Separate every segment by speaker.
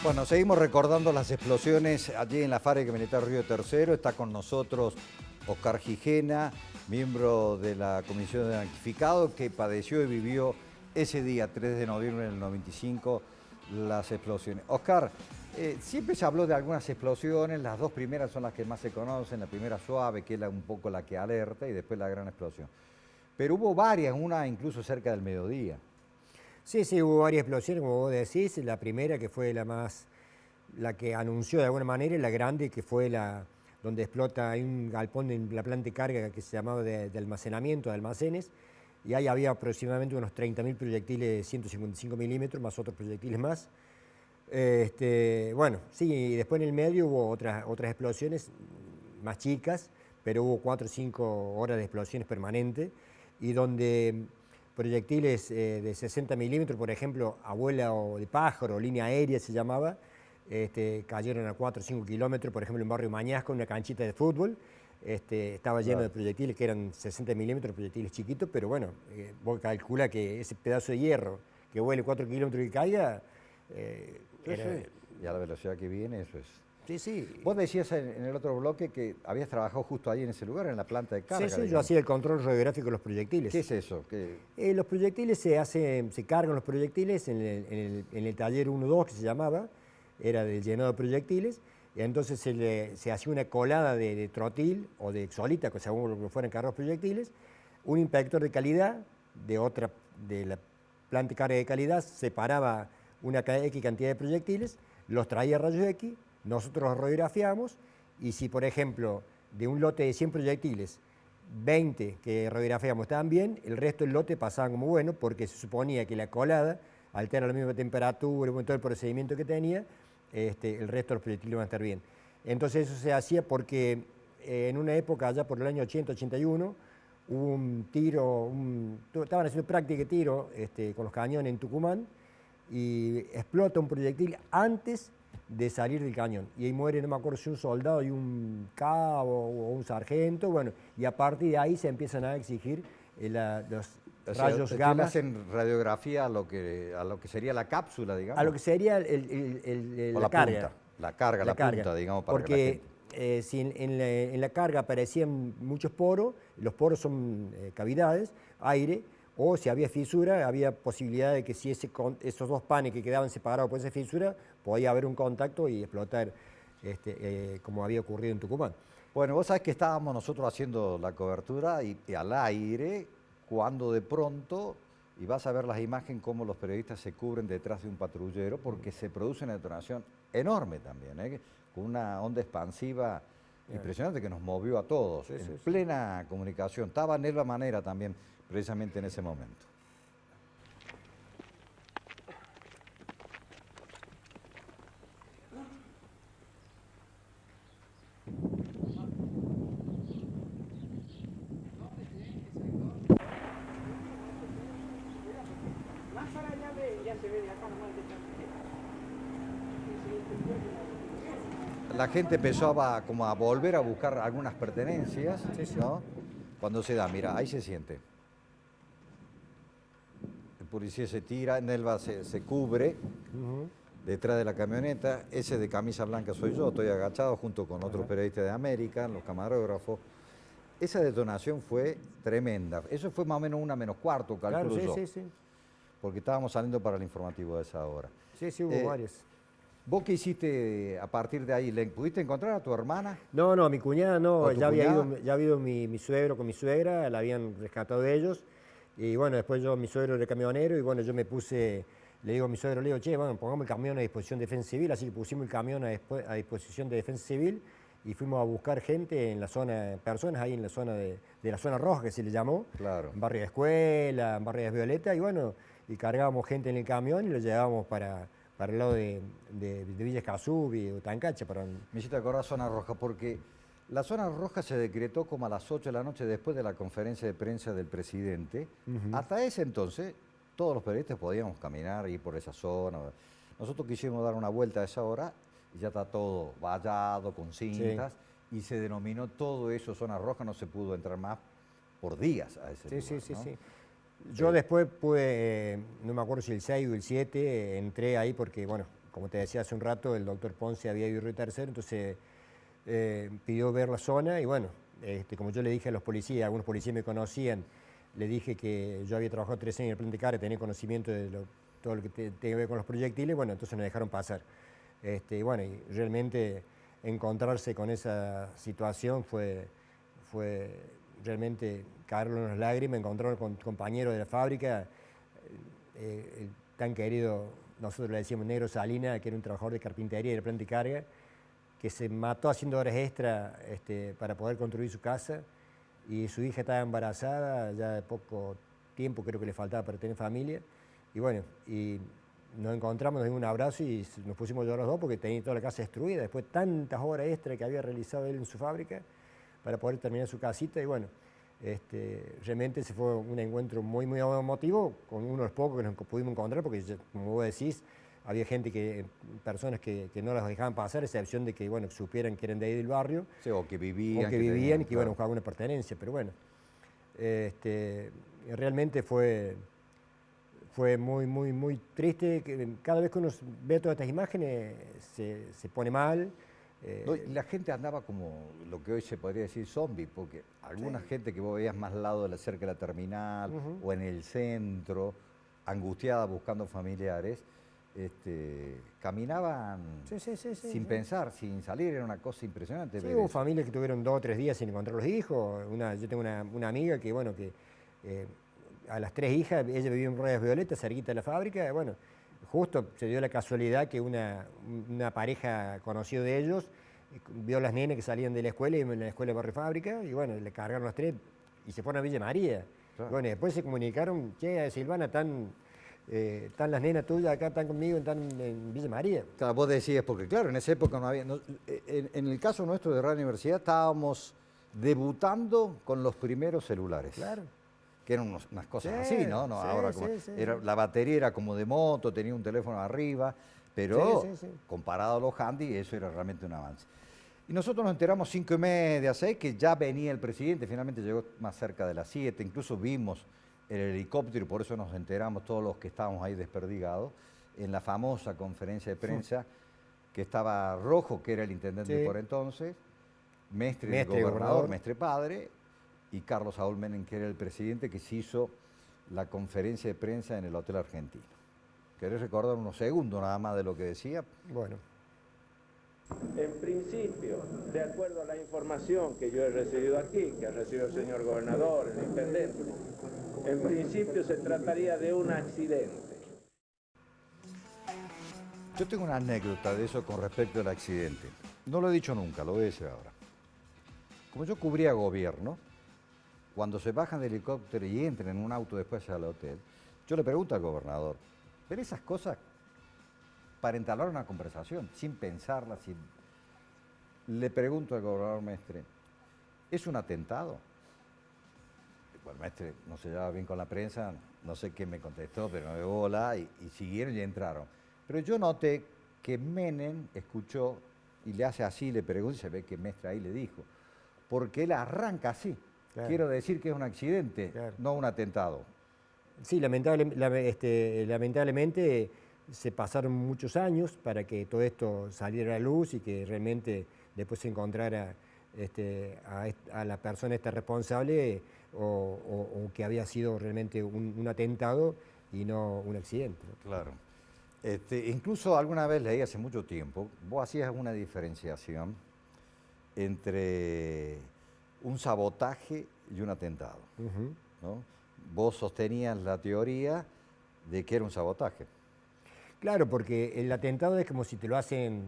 Speaker 1: Bueno, seguimos recordando las explosiones allí en la fábrica militar Río Tercero. Está con nosotros Oscar Gijena, miembro de la Comisión de Damnificado, que padeció y vivió ese día, 3 de noviembre del 95, las explosiones. Oscar, siempre se habló de algunas explosiones, las dos primeras son las que más se conocen, la primera suave, que es un poco la que alerta, y después la gran explosión. Pero hubo varias, una incluso cerca del mediodía.
Speaker 2: Sí, sí, hubo varias explosiones, como vos decís. La primera, que fue la que anunció de alguna manera, y la grande, que fue la donde explota. Hay un galpón en la planta de carga que se llamaba de almacenamiento, de almacenes, y ahí había aproximadamente unos 30.000 proyectiles de 155 milímetros, más otros proyectiles más. Bueno, sí, y después en el medio hubo otras explosiones más chicas, pero hubo 4 o 5 horas de explosiones permanentes, y donde proyectiles de 60 milímetros, por ejemplo, abuela o de pájaro, línea aérea se llamaba, cayeron a 4 o 5 kilómetros, por ejemplo, en Barrio Mañasco, una canchita de fútbol. Estaba lleno de proyectiles que eran 60 milímetros, proyectiles chiquitos, pero bueno, vos calcula que ese pedazo de hierro que vuele 4 kilómetros y caiga,
Speaker 1: Sí. Y a la velocidad que viene, eso es.
Speaker 2: Sí, sí.
Speaker 1: Vos decías en el otro bloque que habías trabajado justo ahí en ese lugar, en la planta de carga.
Speaker 2: Sí, sí, yo
Speaker 1: digamos.
Speaker 2: hacía el control radiográfico de los proyectiles.
Speaker 1: ¿Qué es eso?
Speaker 2: Los proyectiles se cargan los proyectiles en el taller 1-2 que se llamaba, era del llenado de proyectiles, y entonces se hacía una colada de trotil o de exolita, según lo que fueran cargados proyectiles. Un inspector de calidad de la planta de carga de calidad separaba una X cantidad de proyectiles, los traía a rayos X, nosotros los radiografiamos, y si, por ejemplo, de un lote de 100 proyectiles, 20 que radiografiamos estaban bien, el resto del lote pasaban como bueno, porque se suponía que la colada, al tener la misma temperatura, todo el procedimiento que tenía, el resto de los proyectiles iban a estar bien. Entonces eso se hacía porque en una época, allá por el año 80-81, hubo un tiro, estaban haciendo práctica de tiro con los cañones en Tucumán, y explota un proyectil antes de salir del cañón. Y ahí muere, no me acuerdo si un soldado y un cabo o un sargento, bueno, y a partir de ahí se empiezan a exigir los rayos gamma.
Speaker 1: Hacen radiografía a lo que sería la cápsula, digamos.
Speaker 2: A lo que sería
Speaker 1: la
Speaker 2: carga.
Speaker 1: Punta. La punta, digamos, para
Speaker 2: porque
Speaker 1: que
Speaker 2: si en la carga aparecían muchos poros, los poros son cavidades, aire, o si había fisura, había posibilidad de que si esos dos panes que quedaban separados por esa fisura, podía haber un contacto y explotar, como había ocurrido en Tucumán.
Speaker 1: Bueno, vos sabés que estábamos nosotros haciendo la cobertura y al aire, cuando de pronto, y vas a ver las imágenes cómo los periodistas se cubren detrás de un patrullero, porque se produce una detonación enorme también, con una onda expansiva impresionante que nos movió a todos, en plena comunicación. Estaba Nelva Manera también, precisamente en ese momento. La gente empezó como a volver a buscar algunas pertenencias, ¿no? Cuando se da, mira, ahí se siente. El policía se tira, Nelva se cubre detrás de la camioneta. Ese de camisa blanca soy yo, estoy agachado junto con otros periodistas de América, los camarógrafos. Esa detonación fue tremenda. Eso fue más o menos 1:45, calculo yo.
Speaker 2: Sí.
Speaker 1: Porque estábamos saliendo para el informativo de esa hora.
Speaker 2: Sí, hubo varias.
Speaker 1: ¿Vos qué hiciste a partir de ahí? ¿Le pudiste encontrar a tu hermana?
Speaker 2: No, a mi cuñada no, ya había ido mi suegro con mi suegra, la habían rescatado de ellos, y bueno, después mi suegro era camionero, y bueno, yo me puse, le digo a mi suegro, che, bueno, pongamos el camión a disposición de Defensa Civil, así que pusimos el camión a disposición de Defensa Civil, y fuimos a buscar gente en la zona, personas ahí en la zona de la zona roja, que se le llamó,
Speaker 1: claro.
Speaker 2: En Barrio de Escuela, en Barrio de Violeta, y bueno, y cargábamos gente en el camión y lo llevábamos para el lado de Villa Escazú y Utancache.
Speaker 1: Me hiciste acordar zona roja, porque la zona roja se decretó como a las 8 de la noche después de la conferencia de prensa del presidente. Hasta ese entonces, todos los periodistas podíamos caminar y ir por esa zona. Nosotros quisimos dar una vuelta a esa hora y ya está todo vallado, con cintas, y se denominó todo eso zona roja, no se pudo entrar más por días a ese lugar,
Speaker 2: Sí. Yo después pude, no me acuerdo si el 6 o el 7, entré ahí porque, bueno, como te decía hace un rato, el doctor Ponce había ido a Río Tercero, entonces pidió ver la zona y bueno, como yo le dije a los policías, algunos policías me conocían, le dije que yo había trabajado 3 años en el Plan de Carga, tenía conocimiento de todo lo que tiene que ver con los proyectiles, bueno, entonces nos dejaron pasar. Y bueno, y realmente encontrarse con esa situación fue realmente caerlo en las lágrimas, encontrar con compañeros de la fábrica, el tan querido, nosotros le decíamos Negro Salina, que era un trabajador de carpintería y de Plan de Carga, que se mató haciendo horas extra para poder construir su casa, y su hija estaba embarazada, ya de poco tiempo creo que le faltaba para tener familia, y bueno, y nos encontramos, nos dimos un abrazo y nos pusimos a llorar los dos porque tenía toda la casa destruida, después de tantas horas extra que había realizado él en su fábrica para poder terminar su casita, y bueno, realmente ese fue un encuentro muy, muy emotivo, con uno de los pocos que nos pudimos encontrar, porque como vos decís, había personas que no las dejaban pasar, a excepción de que, bueno, supieran que eran de ahí del barrio.
Speaker 1: Sí, o que vivían.
Speaker 2: Y que iban a buscar alguna pertenencia, pero bueno, realmente fue muy, muy, muy triste. Cada vez que uno ve todas estas imágenes se pone mal.
Speaker 1: No, y la gente andaba como lo que hoy se podría decir zombie, porque alguna gente que vos veías más al lado cerca de la terminal o en el centro, angustiada buscando familiares, caminaban sin pensar, sin salir, era una cosa impresionante.
Speaker 2: Sí, hubo familias que tuvieron 2 o 3 días sin encontrar los hijos. Yo tengo una amiga que, bueno, a las 3 hijas, ella vivía en Ruedas Violetas, cerquita de la fábrica, bueno, justo se dio la casualidad que una pareja conocida de ellos vio a las nenas que salían de la escuela, y en la escuela de Barrio Fábrica, y bueno, le cargaron las 3 y se fueron a Villa María. Claro. Bueno, después se comunicaron, che, Silvana, están las nenas tuyas acá, están conmigo, están en Villa María.
Speaker 1: Claro, vos decías, porque claro, en esa época no había... en el caso nuestro de Radio Universidad estábamos debutando con los primeros celulares.
Speaker 2: Claro.
Speaker 1: Que eran unas cosas así, ¿no? Ahora como la batería era como de moto, tenía un teléfono arriba, pero comparado a los handy, eso era realmente un avance. Y nosotros nos enteramos 5:30, 6, que ya venía el presidente, finalmente llegó más cerca de las 7, incluso vimos el helicóptero, y por eso nos enteramos todos los que estábamos ahí desperdigados, en la famosa conferencia de prensa, que estaba Rojo, que era el intendente por entonces, Mestre, el gobernador, Mestre padre, y Carlos Saúl Menem, que era el presidente, que se hizo la conferencia de prensa en el Hotel Argentino. ¿Querés recordar unos segundos nada más de lo que decía?
Speaker 2: Bueno.
Speaker 3: En principio, de acuerdo a la información que yo he recibido aquí, que ha recibido el señor gobernador, el intendente, en principio se trataría de un accidente.
Speaker 1: Yo tengo una anécdota de eso con respecto al accidente. No lo he dicho nunca, lo voy a decir ahora. Como yo cubría gobierno, cuando se bajan del helicóptero y entran en un auto después al hotel, yo le pregunto al gobernador, pero esas cosas para entablar una conversación, sin pensarla, le pregunto al gobernador Mestre, ¿es un atentado? Bueno, Mestre no se llevaba bien con la prensa, no sé qué me contestó, pero no de bola, y siguieron y entraron. Pero yo noté que Menem escuchó y le hace así, le pregunta, y se ve que Mestre ahí le dijo, porque él arranca así. Claro. Quiero decir que es un accidente, claro, no un atentado.
Speaker 2: Sí, lamentablemente se pasaron muchos años para que todo esto saliera a la luz y que realmente después se encontrara a la persona responsable o que había sido realmente un atentado y no un accidente.
Speaker 1: Claro. Incluso alguna vez leí hace mucho tiempo, vos hacías una diferenciación entre un sabotaje y un atentado, ¿no? Vos sostenías la teoría de que era un sabotaje.
Speaker 2: Claro, porque el atentado es como si te lo hacen,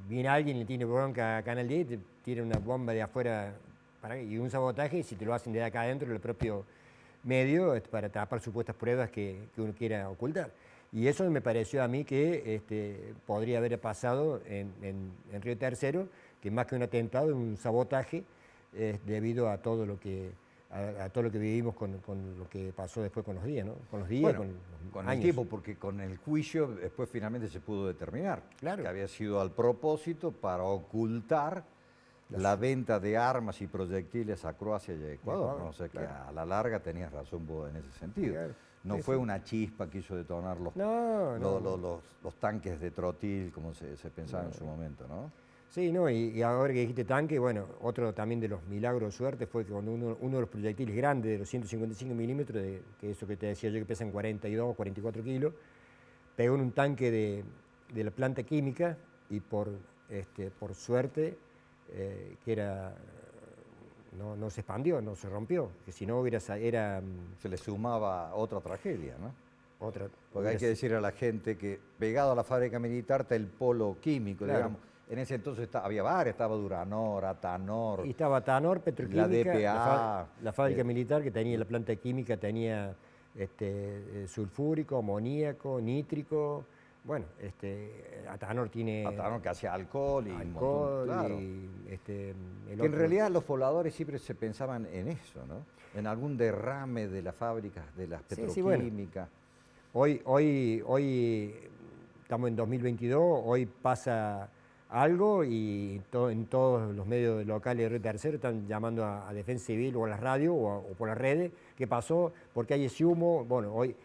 Speaker 2: viene alguien, le tiene bronca a Canal 10, te tira una bomba de afuera, y un sabotaje, si te lo hacen de acá adentro, del propio medio, para tapar supuestas pruebas que uno quiera ocultar. Y eso me pareció a mí que podría haber pasado en Río Tercero, que más que un atentado, un sabotaje, debido a todo lo que vivimos con lo que pasó después con los días, ¿no? Con los días,
Speaker 1: bueno, con el tiempo, porque con el juicio después finalmente se pudo determinar, claro, que había sido al propósito para ocultar la venta de armas y proyectiles a Croacia y a Ecuador, ¿no? O sea que
Speaker 2: claro.
Speaker 1: a la larga tenías razón vos en ese sentido.
Speaker 2: Claro.
Speaker 1: No
Speaker 2: Sí,
Speaker 1: fue
Speaker 2: sí.
Speaker 1: una chispa que hizo detonar
Speaker 2: No, no.
Speaker 1: los tanques de trotil, como se pensaba en su momento, ¿no?
Speaker 2: Sí, no, y ahora que dijiste tanque, bueno, otro también de los milagros de suerte fue que cuando uno de los proyectiles grandes de los 155 milímetros, que eso que te decía yo que pesan 42, 44 kilos, pegó en un tanque de la planta química y por suerte que no se expandió, no se rompió, que si no era
Speaker 1: Se le sumaba otra tragedia, ¿no?
Speaker 2: otra.
Speaker 1: Porque hay que decir a la gente que pegado a la fábrica militar está el polo químico,
Speaker 2: Claro.
Speaker 1: digamos. En ese entonces había varias, estaba Duranor, Atanor,
Speaker 2: Y estaba Tanor, Petroquímica,
Speaker 1: DPA,
Speaker 2: la fábrica militar que tenía la planta química, tenía sulfúrico, amoníaco, nítrico. Bueno, Atanor tiene
Speaker 1: Atanor que hacía alcohol y un montón,
Speaker 2: alcohol
Speaker 1: claro.
Speaker 2: y el
Speaker 1: Que en
Speaker 2: otro-
Speaker 1: realidad los pobladores siempre se pensaban en eso, ¿no? En algún derrame de las fábricas, de las
Speaker 2: Sí, sí, bueno.
Speaker 1: petroquímicas.
Speaker 2: Hoy estamos en 2022, hoy pasa algo y en todos los medios locales de Río Tercero están llamando a Defensa Civil o a la radio o por las redes. ¿Qué pasó? ¿Por qué hay ese humo? Bueno, hoy,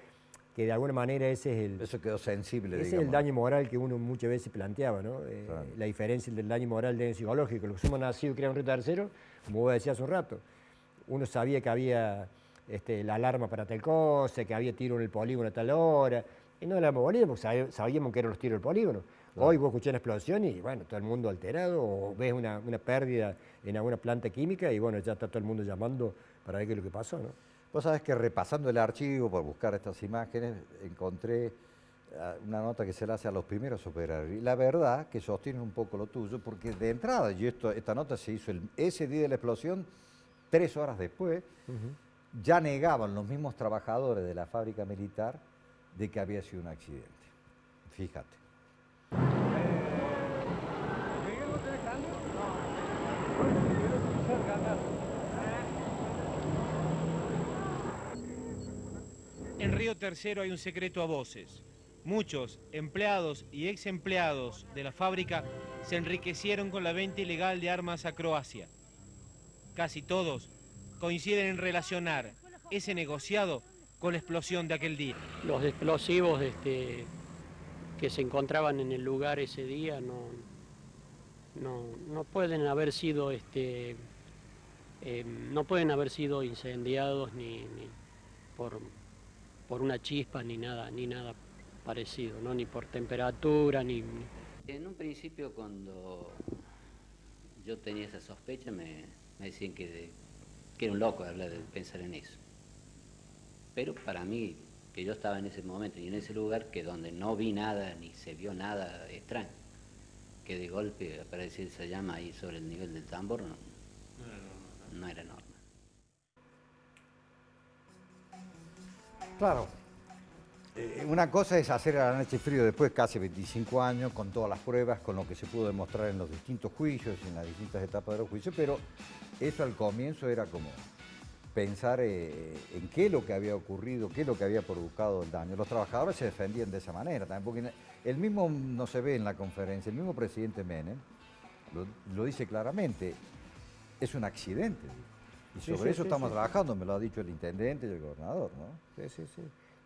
Speaker 2: que de alguna manera ese es el,
Speaker 1: Eso quedó sensible,
Speaker 2: ese es
Speaker 1: digamos.
Speaker 2: el daño moral que uno muchas veces planteaba, ¿no?
Speaker 1: Claro.
Speaker 2: La diferencia del daño moral del daño psicológico. Los que somos nacidos y criados en Río Tercero, como vos decías hace un rato, uno sabía que había la alarma para tal cosa, que había tiro en el polígono a tal hora, y no la movíamos porque sabíamos que eran los tiros del polígono.
Speaker 1: Claro.
Speaker 2: Hoy vos escuchás una explosión y bueno, todo el mundo alterado, o ves una pérdida en alguna planta química y bueno, ya está todo el mundo llamando para ver qué es lo que pasó, ¿no?
Speaker 1: Vos sabés que repasando el archivo por buscar estas imágenes, encontré una nota que se le hace a los primeros operarios. Y la verdad que sostiene un poco lo tuyo, porque de entrada, y esta nota se hizo ese día de la explosión, 3 horas después, ya negaban los mismos trabajadores de la fábrica militar de que había sido un accidente. Fíjate.
Speaker 4: En Río Tercero hay un secreto a voces. Muchos empleados y ex empleados de la fábrica se enriquecieron con la venta ilegal de armas a Croacia. Casi todos coinciden en relacionar ese negociado con la explosión de aquel día.
Speaker 5: Los explosivos que se encontraban en el lugar ese día no pueden haber sido no pueden haber sido incendiados ni por una chispa ni nada parecido, ¿no? Ni por temperatura ni.
Speaker 6: En un principio, cuando yo tenía esa sospecha, me decían que era un loco de pensar en eso. Pero para mí, que yo estaba en ese momento y en ese lugar, que donde no vi nada ni se vio nada extraño, que de golpe apareciera esa llama ahí sobre el nivel del tambor, no era normal.
Speaker 1: Claro. Una cosa es hacer el análisis frío después, casi 25 años, con todas las pruebas, con lo que se pudo demostrar en los distintos juicios y en las distintas etapas de los juicios, pero eso al comienzo era como pensar en qué es lo que había ocurrido, qué es lo que había provocado el daño. Los trabajadores se defendían de esa manera también, porque el mismo, no se ve en la conferencia, el mismo presidente Menem lo dice claramente, es un accidente. Y sobre eso estamos trabajando, me lo ha dicho el intendente y el gobernador, ¿no?
Speaker 2: Sí.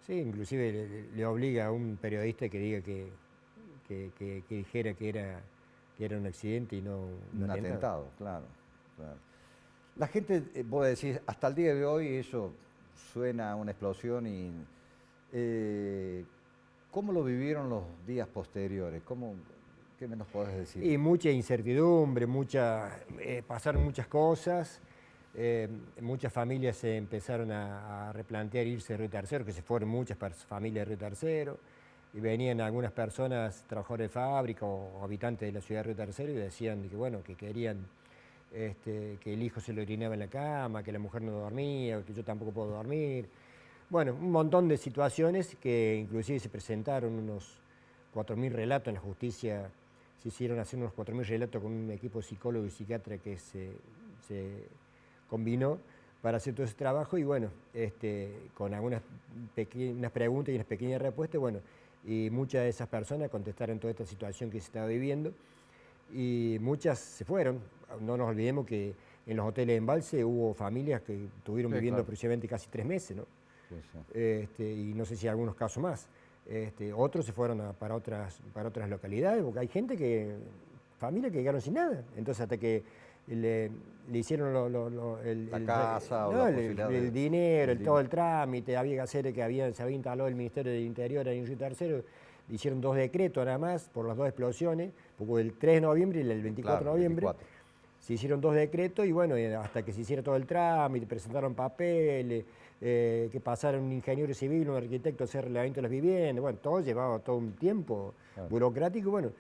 Speaker 2: Sí, inclusive le obliga a un periodista que diga que dijera que era un accidente y no
Speaker 1: un atentado. Claro. La gente, vos decís, hasta el día de hoy eso suena a una explosión y ¿cómo lo vivieron los días posteriores? ¿Qué me nos podés decir?
Speaker 2: Y mucha incertidumbre, pasaron muchas cosas. Muchas familias se empezaron a replantear irse de Río Tercero, que se fueron muchas familias de Río Tercero, y venían algunas personas, trabajadores de fábrica o habitantes de la ciudad de Río Tercero, y decían que, bueno, que querían que el hijo se le orinaba en la cama, que la mujer no dormía, que yo tampoco puedo dormir. Bueno, un montón de situaciones que inclusive se presentaron unos 4.000 relatos en la justicia, se hicieron hacer unos 4.000 relatos con un equipo de psicólogo y psiquiatra que se combinó para hacer todo ese trabajo y bueno, con algunas unas preguntas y unas pequeñas respuestas, bueno, y muchas de esas personas contestaron toda esta situación que se estaba viviendo y muchas se fueron. No nos olvidemos que en los hoteles de embalse hubo familias que estuvieron
Speaker 1: Sí,
Speaker 2: viviendo
Speaker 1: claro.
Speaker 2: aproximadamente casi 3 meses, ¿no?
Speaker 1: Sí, sí.
Speaker 2: Y no sé si algunos casos más. Otros se fueron para otras localidades, porque hay familias que llegaron sin nada. Entonces, hasta que le hicieron
Speaker 1: La casa o
Speaker 2: no,
Speaker 1: la posibilidad
Speaker 2: el
Speaker 1: de-
Speaker 2: dinero,
Speaker 1: el
Speaker 2: todo el trámite, había que hacer se había instalado el Ministerio del Interior en Río Tercero, hicieron 2 decretos nada más por las 2 explosiones, porque el 3 de noviembre y el 24
Speaker 1: Claro,
Speaker 2: de noviembre.
Speaker 1: 24.
Speaker 2: Se hicieron 2 decretos y bueno, hasta que se hiciera todo el trámite, presentaron papeles, que pasara un ingeniero civil, un arquitecto a hacer relevamiento de las viviendas, bueno, todo llevaba todo un tiempo burocrático, bueno,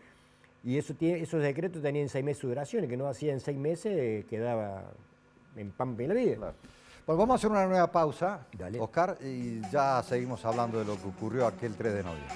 Speaker 2: y esos decretos tenían 6 meses de duración, y que no hacían 6 meses quedaba en pampa y la vida.
Speaker 1: Claro. Bueno, vamos a hacer una nueva pausa,
Speaker 2: Dale.
Speaker 1: Oscar, y ya seguimos hablando de lo que ocurrió aquel 3 de noviembre.